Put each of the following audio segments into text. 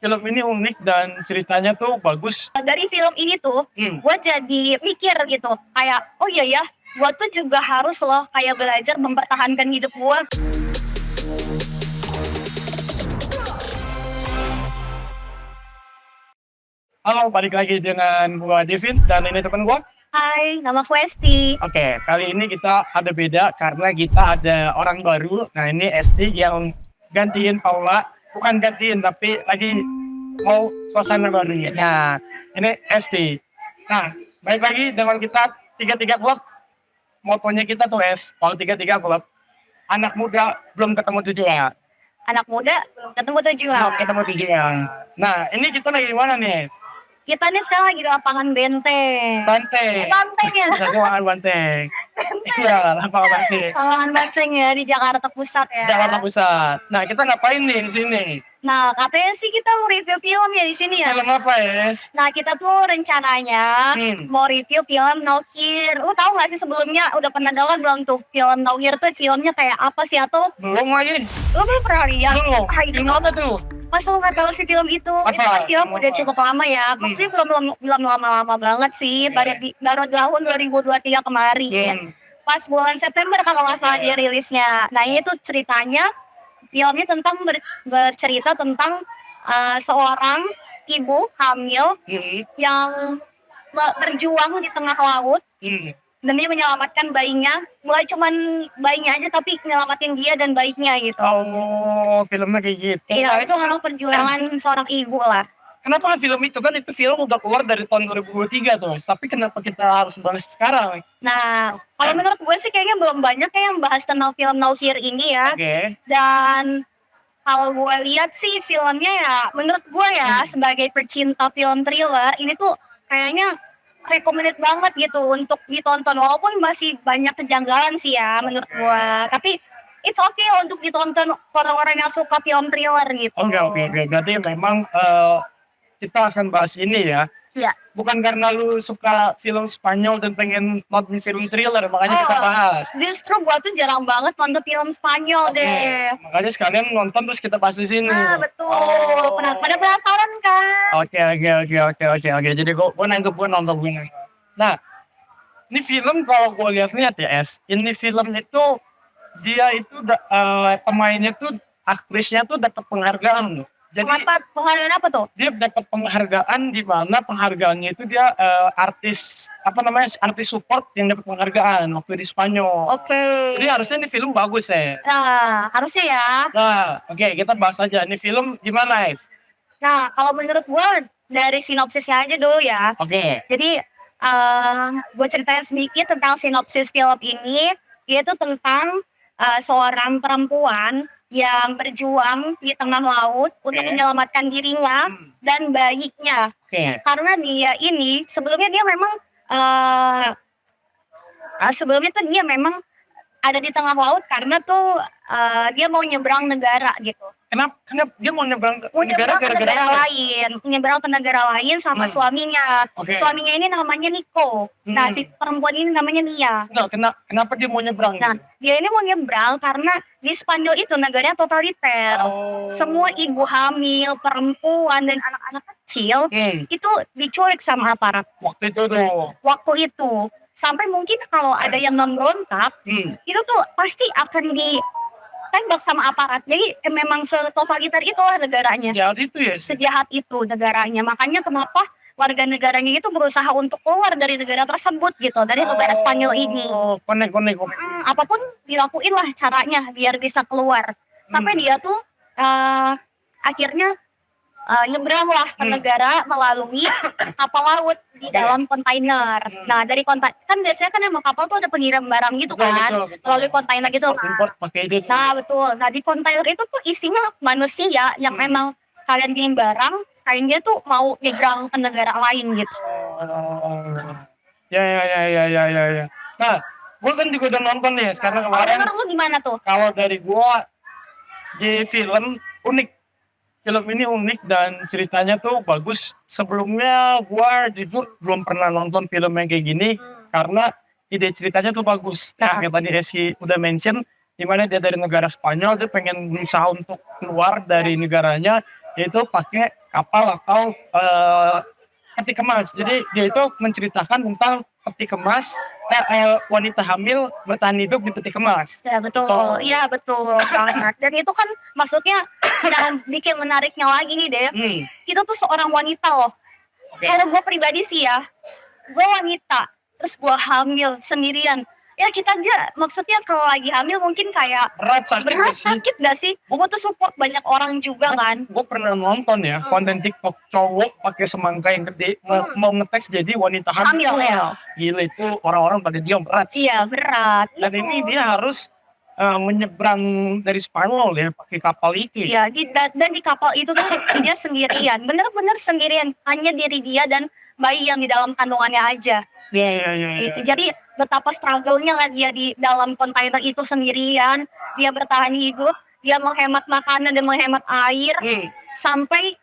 film ini unik dan ceritanya tuh bagus. Dari film ini tuh gue jadi mikir gitu kayak oh iya ya gue tuh juga harus loh kayak belajar mempertahankan hidup gue. Halo, balik lagi dengan gua Devin dan ini teman gua. Hai, nama aku Esti. Oke, kali ini kita ada beda karena kita ada orang baru. Nah, ini Esti yang gantiin Paula, bukan gantiin tapi lagi mau suasana baru ya. Nah, ini Esti. Nah, balik lagi dengan kita 33 Club. Motonya kita tuh kalau 33 Club. Anak muda belum ketemu tujuan. Anak muda ketemu tujuan. Belum ketemu tujuan. Nah, ini kita lagi di mana nih? Kita nih sekarang lagi di lapangan Benteng. Banteng. Banteng ya. Lapangan Banteng. Iya, lapangan Banteng. Lapangan Benteng ya di Jakarta Pusat ya. Jakarta Pusat. Nah, kita ngapain nih di sini? Nah, katanya sih kita mau review film ya di sini ya. Film apa ya? Nah, kita tuh rencananya mau review film No Here. Lu tahu gak sih sebelumnya udah pernah dengar belum tuh film No Here tuh filmnya kayak apa sih atau Belum lagi. lu belum pernah lihat? Belum. Ah, itu Film apa tuh? Masa lu gak tahu sih film itu? Apa? Itu kan film Film udah apa? cukup lama ya. Maksudnya belum lama-lama banget sih. Baru tahun 2023 kemarin. Pas bulan September kalau nggak salah dia rilisnya. Nah ini tuh ceritanya, filmnya tentang bercerita tentang seorang ibu hamil yang berjuang di tengah laut demi menyelamatkan bayinya. Mulai cuman bayinya aja tapi menyelamatin dia dan bayinya gitu. Oh, filmnya kayak gitu. Iya, itu memang perjuangan seorang ibu lah. Kenapa film itu kan itu film udah keluar dari tahun 2023 tuh. Tapi kenapa kita harus bahas sekarang? Nah, kalau menurut gue sih kayaknya belum banyak yang bahas tentang film No Here ini ya. Oke. Dan kalau gue lihat sih filmnya ya, menurut gue ya sebagai pecinta film thriller ini tuh kayaknya recommended banget gitu untuk ditonton walaupun masih banyak kejanggalan sih ya menurut gue. Tapi it's okay untuk ditonton orang-orang yang suka film thriller gitu. Oke. Berarti memang kita akan bahas ini ya. Iya. Bukan karena lu suka film Spanyol dan pengen nonton film thriller, makanya kita bahas. Justru gua tuh jarang banget nonton film Spanyol deh. Makanya sekalian nonton terus kita bahas di sini. Nah betul. Pada penasaran kan? Oke. Jadi gua nangkep gua nonton gue. Nah, ini film kalau gua lihat ya, ini film itu dia itu pemainnya tuh aktrisnya tuh dapat penghargaan. Jadi Penghargaan apa tuh? dia dapat penghargaan di mana penghargaannya itu dia artis support yang dapat penghargaan waktu di Spanyol. Oke. Jadi harusnya ini film bagus ya. Nah, harusnya ya. Nah, oke, kita bahas aja ini film gimana, Ais? Nah, kalau menurut gua dari sinopsisnya aja dulu ya. Oke. Jadi gue ceritain sedikit tentang sinopsis film ini, yaitu tentang seorang perempuan yang berjuang di tengah laut untuk menyelamatkan dirinya dan bayinya. Karena dia ini sebelumnya dia memang ada di tengah laut karena tuh dia mau nyebrang negara gitu. Kenapa dia mau nyebrang Nyebrang ke negara lain sama suaminya. Suaminya ini namanya Nico. Nah, si perempuan ini namanya Nia. Kenapa dia mau nyebrang? Nah, dia ini mau nyebrang karena di Spanyol itu negaranya totaliter. Semua ibu hamil, perempuan dan anak-anak kecil itu diculik sama aparat. Waktu itu sampai mungkin kalau ada yang memberontak, itu tuh pasti akan ditembak sama aparat. Jadi memang setotaliter itulah negaranya. Sejahat itu negaranya. Makanya kenapa warga negaranya itu berusaha untuk keluar dari negara tersebut gitu, dari negara Spanyol ini. Apapun dilakuin lah caranya biar bisa keluar. Sampai dia tuh akhirnya nyebrang lah ke negara melalui kapal laut di dalam kontainer. Nah dari kontainer kan biasanya kan emang kapal tuh ada pengirim barang gitu kan, melalui kontainer gitu. Nah betul. Nah di kontainer itu tuh isinya manusia yang memang sekalian kirim barang, sekalian dia tuh mau nyebrang ke negara lain gitu. Ya. Nah, gue kan juga udah nonton nih sekarang kemarin. Menurut lu gimana tuh? Kalau dari gue di film unik. Film ini unik dan ceritanya tuh bagus. Sebelumnya gue jujur belum pernah nonton film yang kayak gini karena ide ceritanya tuh bagus. Nah, kayak tadi Esi udah mention, dimana dia dari negara Spanyol, dia pengen berusaha untuk keluar dari negaranya, yaitu pakai kapal atau peti kemas. Jadi dia itu menceritakan tentang peti kemas, wanita hamil bertahan hidup di peti kemas. Ya betul, iya betul banget. Dan itu kan maksudnya dan bikin menariknya lagi nih Dev, itu tuh seorang wanita loh. Kalau gue pribadi sih ya, gue wanita, terus gue hamil sendirian. Ya kita aja, maksudnya kalau lagi hamil mungkin kayak Berat sakit gak sih? Gue tuh support banyak orang juga kan. Gue pernah nonton ya konten TikTok cowok pakai semangka yang gede mau ngetes jadi wanita hamil. Ya. Gila itu orang-orang pada diam berat. Iya berat. Dan ini dia harus menyeberang dari Spanyol ya pakai kapal itu. Iya, dan di kapal itu tuh dia sendirian, bener-bener sendirian, hanya diri dia dan bayi yang di dalam kandungannya aja. Iya. Gitu. Jadi betapa struggle-nya lah dia di dalam kontainer itu sendirian, dia bertahan hidup, dia menghemat makanan dan menghemat air sampai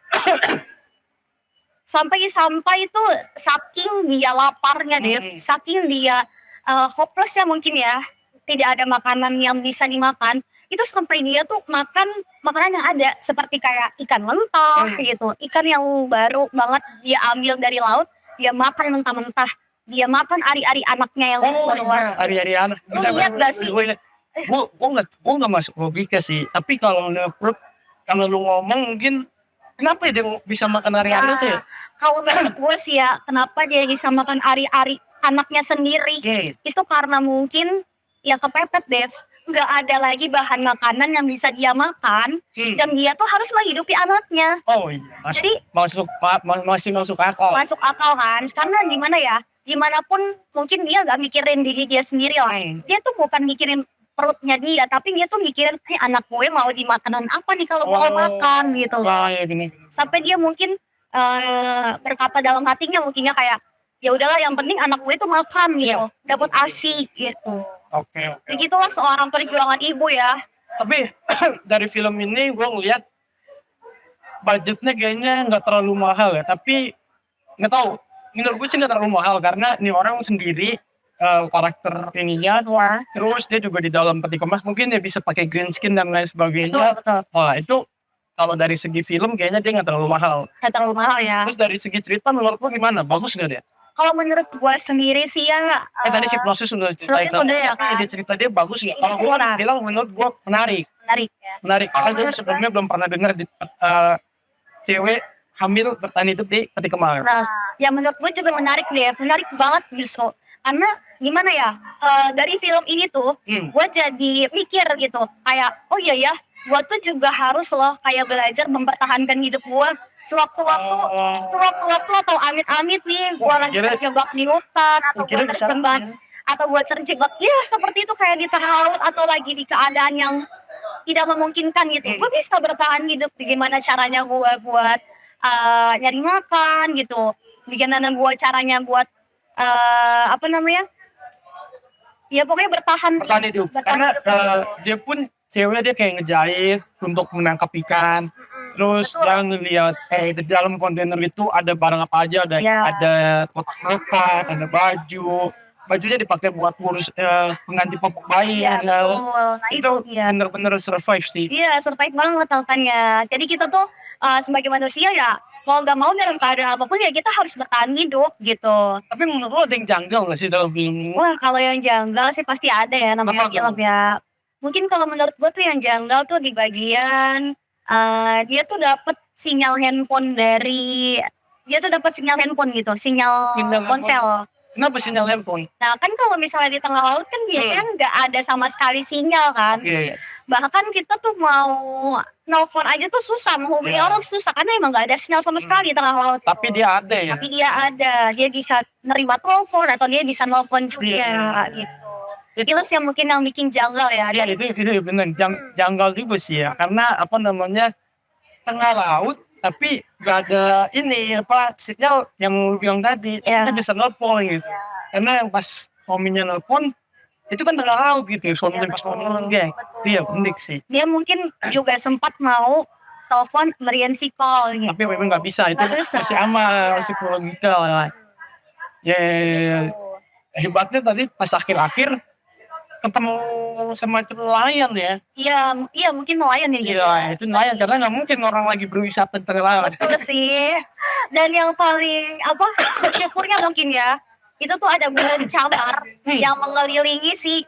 itu saking dia laparnya Dev, saking dia hopeless ya mungkin ya, tidak ada makanan yang bisa dimakan, itu sampai dia tuh makan makanan yang ada seperti kayak ikan mentah gitu, ikan yang baru banget dia ambil dari laut, dia makan mentah-mentah, dia makan ari-ari anaknya yang baru. Ari-ari anak. Lu lihat gak sih? Gue nggak masuk logika sih. Tapi kalau lu ngomong mungkin kenapa dia bisa makan ari-ari itu ya? Kalau menurut gue sih ya, kenapa dia bisa makan ari-ari anaknya sendiri? Itu karena mungkin ya kepepet Dev, nggak ada lagi bahan makanan yang bisa dia makan dan dia tuh harus menghidupi anaknya. Oh iya. Jadi masih masuk akal. Masuk akal kan? Karena gimana ya? Gimana pun mungkin dia nggak mikirin diri dia sendiri lah. Dia tuh bukan mikirin perutnya dia, tapi dia tuh mikirin, anak gue mau di makanan apa nih kalau gue makan gitu. Sampai dia mungkin berkata dalam hatinya mungkinnya kayak, ya udahlah yang penting anak gue tuh makan gitu, dapat ASI gitu. Oke. Begitulah seorang perjuangan ibu ya. Tapi dari film ini gue ngeliat budgetnya kayaknya nggak terlalu mahal ya. Tapi nggak tahu. Menurut gue sih nggak terlalu mahal karena ini orang sendiri karakter ininya. Terus dia juga di dalam peti kemas mungkin dia bisa pakai green skin dan lain sebagainya. Betul. Wah itu kalau dari segi film kayaknya dia nggak terlalu mahal. Nggak terlalu mahal ya. Terus dari segi cerita menurut lo gimana? Bagus nggak dia? Kalau menurut gue sendiri sih ya. Tadi si proses sudah cerita. Ya kan. Tapi cerita dia bagus nggak? Kalau gue bilang menurut gue menarik. Menarik. Karena gue sebelumnya belum pernah dengar di cewek hamil bertahan hidup di peti kemas. Nah, ya menurut gue juga menarik deh, menarik banget justru. Karena gimana ya, dari film ini tuh, gue jadi mikir gitu, kayak, oh iya ya, gue tuh juga harus loh kayak belajar mempertahankan hidup gue sewaktu-waktu atau amit-amit nih, gue lagi terjebak di hutan atau gue terjebak, ya seperti itu kayak di tengah laut atau lagi di keadaan yang tidak memungkinkan gitu. Gue bisa bertahan hidup, bagaimana caranya gue buat nyari makan gitu, bagaimana gue caranya buat ya pokoknya bertahan hidup. Karena dia pun cewek dia kayak ngejahit untuk menangkap ikan. Terus jangan lihat di dalam kontainer itu ada barang apa aja, ada kotak makan, ada baju. Bajunya dipakai buat ngurus pengganti popok bayi. Nah, itu bener-bener survive sih. Iya, survive banget makanya. Jadi kita tuh sebagai manusia ya mau nggak mau dalam keadaan apapun ya kita harus bertahan hidup gitu. Tapi menurut lo ada yang janggal nggak sih dalam film ini? Wah, kalau yang janggal sih pasti ada ya namanya film ya. Mungkin kalau menurut gue tuh yang janggal tuh di bagian dia tuh dapat sinyal handphone gitu, sinyal ponsel. Kenapa sinyal handphone? Nah kan kalau misalnya di tengah laut kan biasanya nggak ada sama sekali sinyal kan. Bahkan kita tuh mau nelfon aja tuh susah, menghubungi orang susah karena emang nggak ada sinyal sama sekali di tengah laut. Tapi dia ada ya? Tapi dia ada, dia bisa nerima telepon atau dia bisa nelfon juga gitu. Itu sih yang mungkin yang bikin janggal ya. Iya itu bener, janggal juga sih ya. Karena tengah laut tapi gak ada sinyal yang lu bilang tadi, kita bisa nelfon gitu. Karena yang pas suaminya nelfon itu kan tengah laut gitu, suaminya pas nelfon dia unik sih. Dia mungkin juga sempat mau telepon emergency call gitu. Tapi memang gak bisa, itu masih aman, masih psikologikal lah. Hebatnya tadi pas akhir-akhir ketemu semacam nelayan ya. Iya mungkin nelayan ya gitu. Iya, itu nelayan karena nggak mungkin orang lagi berwisata di tengah laut. Betul sih. Dan yang paling bersyukurnya mungkin ya, itu tuh ada bulan camar yang mengelilingi si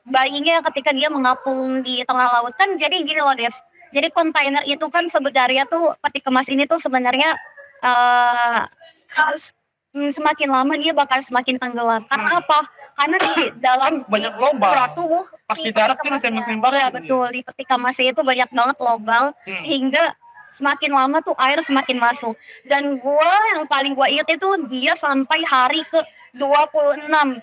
bayinya ketika dia mengapung di tengah laut. Kan jadi gini loh Dev, jadi kontainer itu kan sebenarnya tuh peti kemas ini tuh sebenarnya harus semakin lama dia bakal semakin tenggelam. Karena apa? Karena di dalam Banyak lubang. tubuh Pas si di darat peti kan kemasnya. tembak-tembakan. Ya betul, di peti kemasnya itu banyak banget lubang sehingga semakin lama tuh air semakin masuk. Dan yang paling gua inget itu dia sampai hari ke 26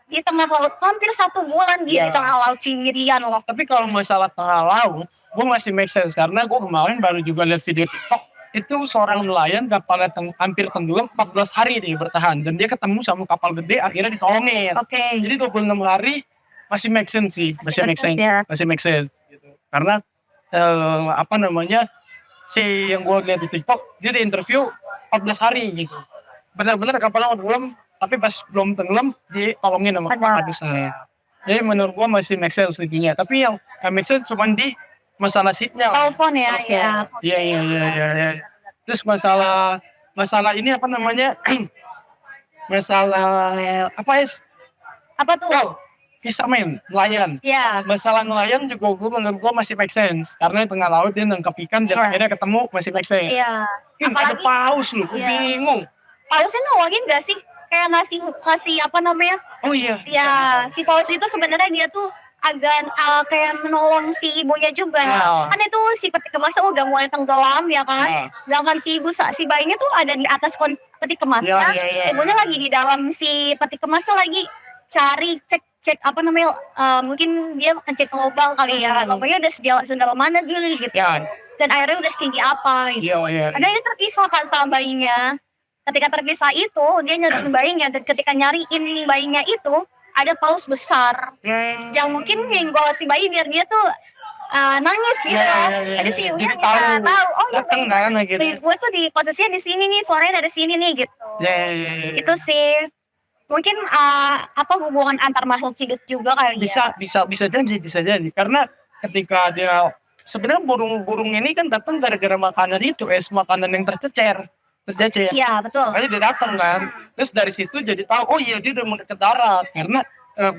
di tengah laut, hampir 1 bulan dia Iya. di tengah laut sendirian loh. Tapi kalau masalah tengah laut, gue masih make sense karena gue kemarin baru juga lihat video TikTok itu seorang nelayan kapalnya hampir tenggelam 14 hari dia bertahan dan dia ketemu sama kapal gede akhirnya ditolongin. Oke. Jadi 26 hari masih make sense sih, Masih make sense, ya. masih make sense. Gitu. Karena si yang gue lihat di TikTok dia di interview 14 hari gitu. Benar-benar kapalnya udah tenggelam, tapi pas belum tenggelam ditolongin sama Ada. adik saya. Jadi menurut gue masih make sense gitu. Tapi yang gak make sense cuma di masalah seatnya. Telepon ya, ya. Iya. Terus masalah ini apa namanya? masalah apa ya? Apa tuh? Oh, fisherman, nelayan. Ya, Masalah nelayan juga menurut gue masih make sense. Karena di tengah laut dia nangkap ikan dan Iya. akhirnya ketemu masih make sense. iya. Ada Apalagi paus loh, gue Iya. bingung. pausnya nolongin gak sih? Kayak ngasih apa namanya? Oh iya. Ya, si paus itu sebenarnya dia tuh agak kayak menolong si ibunya juga. Ya. Kan itu si peti kemasnya udah mulai tenggelam ya kan. Ya. Sedangkan si bayinya tuh ada di atas peti kemasnya. Ya. Ibunya lagi di dalam si peti kemasnya lagi cari cek apa namanya, mungkin dia ngecek lubang kali ya. Lubangnya udah sedalam mana dulu gitu. Ya. Dan airnya udah setinggi apa gitu. Iya. Karena dia terpisah kan sama bayinya. Ketika terpisah itu, dia nyariin bayinya. Dan ketika nyariin bayinya itu, ada paus besar. Yang mungkin nyenggol si bayi biar dia tuh nangis gitu. Iya. Jadi si ibunya Jadi bisa tahu, oh ya datang kan gitu. gue tuh di posisinya di sini nih, suaranya dari sini nih gitu. Ya. Itu sih. Mungkin hubungan antar makhluk hidup juga kali ya. Bisa jadi karena ketika dia sebenarnya burung ini kan datang gara-gara makanan itu makanan yang tercecer. Iya, betul. Makanya dia datang kan. Terus dari situ jadi tahu, oh iya dia udah mendekat darat. Karena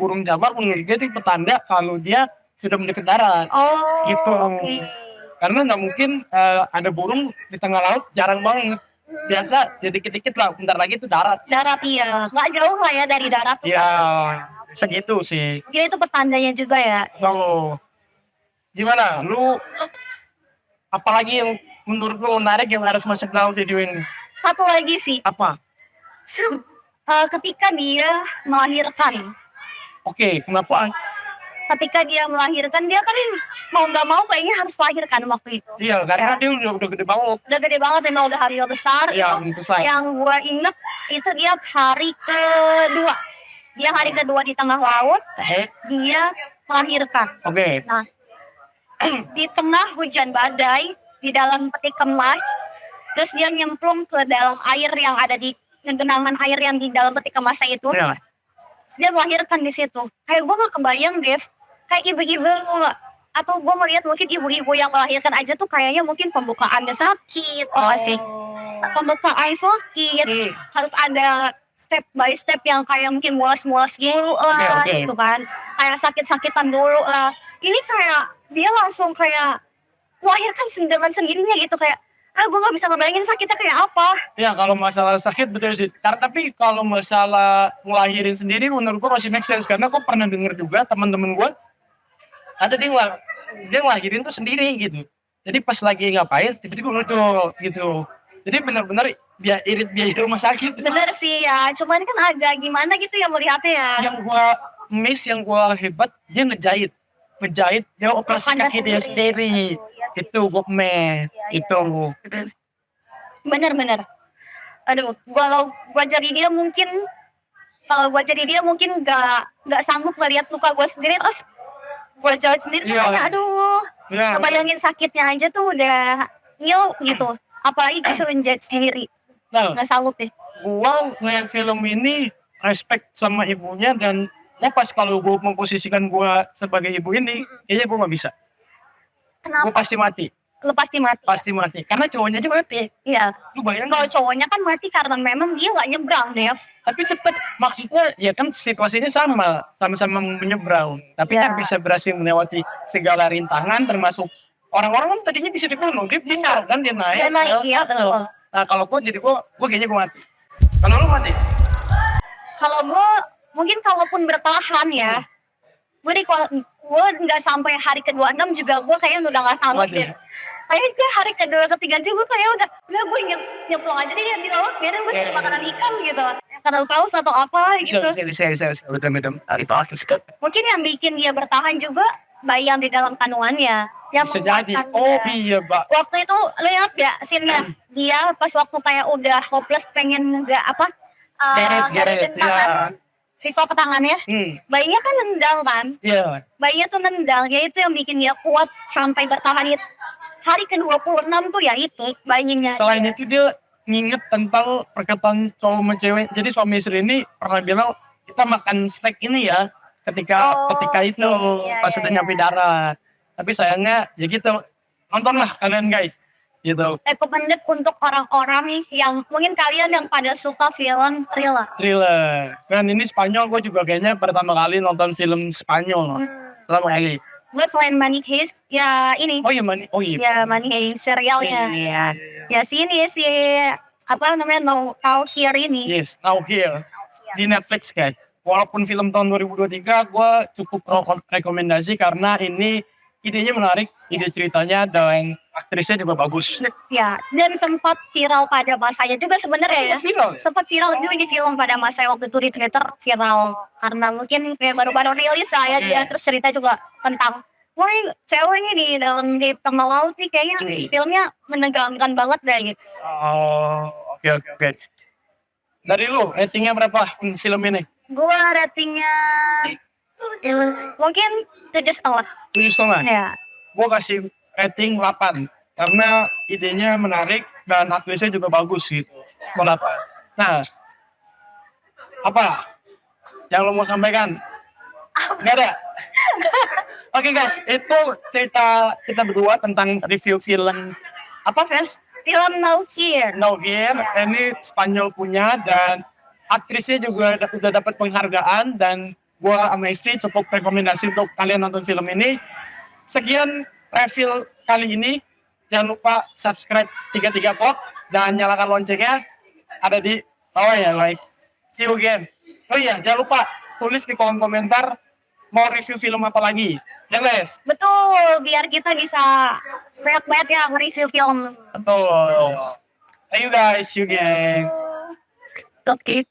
burung jamar menurut dia itu petanda kalau dia sudah mendekat darat. Oh, Gitu. oke. Karena nggak mungkin ada burung di tengah laut, jarang banget. Biasa, ya dikit-dikit lah, bentar lagi itu darat. Darat iya. Nggak jauh lah ya dari darat tuh. Ya, pasti. segitu sih. Mungkin itu pertandanya juga ya. Kalau gimana, lu apalagi yang menurut lu menarik yang harus masuk dalam video ini? Satu lagi sih, Apa? ketika dia melahirkan. Oke, kenapa? Ketika dia melahirkan, dia kan mau nggak mau bayinya harus lahirkan waktu itu. Iya, karena dia udah gede banget. Udah gede banget, memang udah hamil besar. Iya, Itu besar. yang gue inget, itu dia hari kedua. Dia hari kedua di tengah laut, dia melahirkan. Oke. Nah, di tengah hujan badai, di dalam peti kemas, terus dia nyemplung ke dalam air yang ada di genangan air yang di dalam peti kemasnya itu. Iya. Terus dia melahirkan di situ. Kayak gue gak kebayang, Dev. Kayak ibu-ibu, atau gue melihat mungkin ibu-ibu yang melahirkan aja tuh kayaknya mungkin pembukaannya sakit, sih. Pembukaan sakit, harus ada step by step yang kayak mungkin mulas-mulas dulu lah, Oke. gitu kan. Kayak sakit-sakitan dulu lah. Ini kayak dia langsung kayak melahirkan dengan sendirinya gitu, kayak gue gak bisa ngebayangin sakitnya kayak apa. Ya kalau masalah sakit betul sih. Tapi kalau masalah ngelahirin sendiri menurut gue masih make sense karena gue pernah denger juga teman-teman gue ada dia ngelahirin tuh sendiri gitu. Jadi pas lagi ngapain tiba-tiba lucu gitu. Jadi benar-benar biaya rumah sakit. Bener sih ya, cuman kan agak gimana gitu ya melihatnya ya. Yang gue yang gue hebat dia ngejahit dia operasi Bukannya kaki dia sendiri. Iya sih. Itu gue Iya. itu. Bener. Aduh, kalau gua jadi dia mungkin nggak sanggup ngeliat luka gua sendiri terus gua jahit sendiri. Iya. Karena aduh, Ya. kebayangin sakitnya aja tuh udah ngilu gitu. Apalagi disuruh jahit sendiri, Nah, nggak sanggup deh. gua ngeliat film ini respect sama ibunya, dan pas kalau gue memposisikan gue sebagai ibu ini, kayaknya gue nggak bisa. Kenapa? Gue pasti mati. Lu pasti mati. Pasti mati. Karena cowoknya aja mati. Iya. Lu bayangin Kalau cowoknya kan mati karena memang dia nggak nyebrang, Dev. tapi cepet, maksudnya ya kan situasinya sama-sama menyeberang, tapi Ya. kan bisa berhasil melewati segala rintangan, termasuk orang-orang kan tadinya bisa dibunuh, dia bisa kan, dia naik. Dia naik, iya, betul. Nah kalau gue jadi gue kayaknya gue mati. Kalau lu mati? Kalau gue mungkin kalaupun bertahan ya, gue nggak sampai hari ke-26 juga gue kayaknya udah nggak sanggup Waduh. deh. Kayaknya gue hari ke-2 ke-3 juga gue kayak udah gue nyemplung aja deh di laut, biarin gue jadi makanan ikan gitu, karena paus atau apa gitu. Bisa. Betul. Itu akhir sekali. Mungkin yang bikin dia bertahan juga bayi yang di dalam kandungannya yang Bisa jadi. menguatkan Oh dia. iya, Mbak. Waktu itu lo ingat gak scene-nya dia pas waktu kayak udah hopeless pengen nggak apa Geret, tangan pisau ke tangannya, bayinya kan nendang kan, Iya. bayinya tuh nendang, ya itu yang bikin dia kuat sampai bertahan itu. Hari ke-26 tuh ya itu bayinya. Selain itu dia nginget tentang perkataan cowok sama cewek. Jadi suami istri ini pernah bilang, kita makan steak ini ya ketika itu iya, pas iya, udah iya. nyampe darat. Tapi sayangnya ya gitu. Nontonlah kalian guys. Gitu. Recommended untuk orang-orang yang mungkin kalian yang pada suka film thriller. Thriller. Dan ini Spanyol, gue juga kayaknya pertama kali nonton film Spanyol. Pertama kali. Gue selain Money Heist ya ini. Oh iya. Ya Money Heist serialnya. Iya. Ya si apa namanya Now Here ini. Yes, Now Here. Di Netflix guys. Walaupun film tahun 2023, gue cukup rekomendasi karena ini idenya menarik, ide ceritanya, dan aktrisnya juga bagus. Ya, dan sempat viral pada masanya juga sebenarnya ya. Viral. Sempat viral juga di film pada masa waktu itu di Twitter viral karena mungkin kayak baru-baru rilis lah ya dia, terus cerita juga tentang wah ini cewek ini di tengah laut nih kayaknya filmnya menegangkan banget deh gitu. Oh, oke. Dari lu, ratingnya berapa film ini? Gua ratingnya mungkin 7,5. 7,5. Ya. Gue kasih rating 8 karena idenya menarik dan aktrisnya juga bagus gitu. Gue 8. Nah, apa yang lo mau sampaikan? Nggak ada. Oke guys, itu cerita kita berdua tentang review film apa guys? Film Now Here. No Game. Ini Spanyol punya dan aktrisnya juga udah dapat penghargaan, dan gua sama istri cukup rekomendasi untuk kalian nonton film ini. Sekian review kali ini. Jangan lupa subscribe 33 Pod dan nyalakan loncengnya, ada di bawah ya guys. See you again. Oh iya, jangan lupa tulis di kolom komentar mau review film apa lagi. Ya guys. Betul, biar kita bisa banyak-banyak yang review film. Betul. Thank you guys. See you again. Oke.